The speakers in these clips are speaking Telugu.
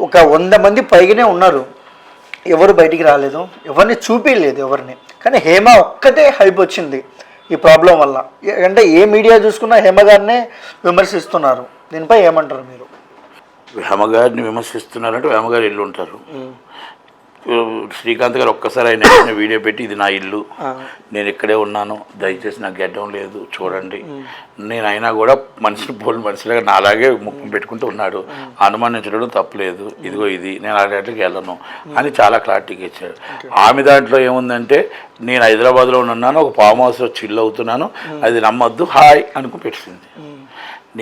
ఒక 100 మంది పైగానే ఉన్నారు, ఎవరు బయటికి రాలేదు, ఎవరిని చూపించలేదు ఎవరిని. కానీ హేమ ఒక్కటే హైప్ వచ్చింది ఈ ప్రాబ్లం వల్ల. అంటే ఏ మీడియా చూసుకున్నా హేమ గారినే విమర్శిస్తున్నారు. దీనిపై ఏమంటారు మీరు? హేమ గారిని విమర్శిస్తున్నారంటే హేమ గారు ఇల్లు ఉంటారు. శ్రీకాంత్ గారు ఒక్కసారి ఆయన వీడియో పెట్టి ఇది నా ఇల్లు, నేను ఇక్కడే ఉన్నాను, దయచేసి నాకు గెడ్డం లేదు చూడండి, నేను అయినా కూడా మనిషిలాగా నాలాగే ముఖం పెట్టుకుంటూ ఉన్నాడు, అనుమానించడం తప్పలేదు, ఇదిగో ఇది నేను అక్కడికి వెళ్ళను అని చాలా క్లారిటీగా ఇచ్చాడు. ఆమె దాంట్లో ఏముందంటే నేను హైదరాబాద్లో ఉన్నాను, ఒక ఫామ్ హౌస్లో చిల్ అవుతున్నాను, అది నమ్మొద్దు హాయ్ అనుకు పెట్టింది.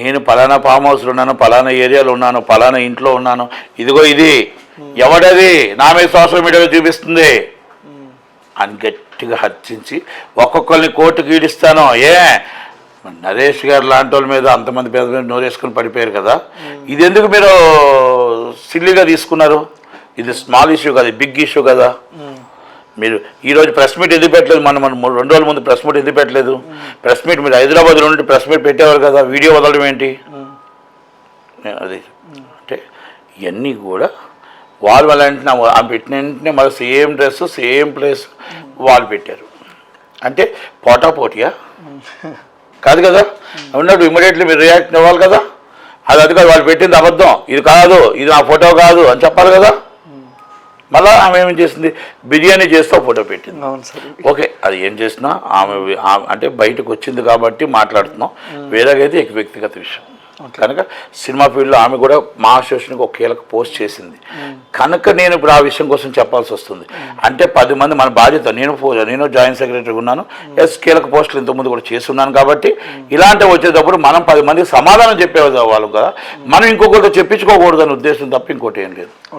నేను పలానా ఫామ్ హౌస్లో ఉన్నాను, పలానా ఏరియాలో ఉన్నాను, పలానా ఇంట్లో ఉన్నాను, ఇదిగో ఇది ఎవడది నా మీద సోషల్ మీడియాలో చూపిస్తుంది అని గట్టిగా హర్షించి ఒక్కొక్కరిని కోర్టుకు ఈడిస్తాను. నరేష్ గారు లాంటి వాళ్ళ మీద అంతమంది పేద మీద నోరేసుకొని పడిపోయారు కదా, ఇది ఎందుకు మీరు సిల్లీగా తీసుకున్నారు? ఇది స్మాల్ ఇష్యూ కదా, బిగ్ ఇష్యూ కదా. మీరు ఈరోజు ప్రెస్ మీట్ ఎందుకు పెట్టలేదు? మనం 2 రోజుల ముందు ప్రెస్ మీట్ ఎందుకు పెట్టలేదు? ప్రెస్ మీట్ మీరు హైదరాబాద్లో ఉండి ప్రెస్ మీట్ పెట్టేవారు కదా, వీడియో వదలడం ఏంటి? అది అంటే ఇవన్నీ కూడా వాళ్ళు వెంటనే పెట్టిన వెంటనే మళ్ళీ సేమ్ డ్రెస్ సేమ్ ప్లేస్ వాళ్ళు పెట్టారు. అంటే పోటాపోటీయా? కాదు కదా. ఉన్నట్టు ఇమీడియట్లీ మీరు రియాక్ట్ అవ్వాలి కదా. అది కాదు, వాళ్ళు పెట్టింది అబద్ధం, ఇది కాదు, ఇది నా ఫోటో కాదు అని చెప్పాలి కదా. మళ్ళీ ఆమె ఏం చేసింది, బిర్యానీ చేస్తూ ఫోటో పెట్టింది. ఓకే, అది ఏం చేసినా ఆమె అంటే బయటకు వచ్చింది కాబట్టి మాట్లాడుతున్నాం, వేరేగైతే వ్యక్తిగత విషయం. కనుక సినిమా ఫీల్డ్లో ఆమె కూడా మా అసోసియేషన్కి ఒక కీలక పోస్ట్ చేసింది కనుక నేను ఇప్పుడు ఆ విషయం కోసం చెప్పాల్సి వస్తుంది. అంటే 10 మంది మన బాధ్యత, నేను జాయింట్ సెక్రటరీ ఉన్నాను, కీలక పోస్టులు ఇంతకుముందు కూడా చేస్తున్నాను కాబట్టి ఇలాంటివి వచ్చేటప్పుడు మనం 10 మందికి సమాధానం చెప్పేవాళ్ళం కదా, మనం ఇంకొకరితో చెప్పించుకోకూడదని ఉద్దేశం తప్ప ఇంకోటి ఏం లేదు.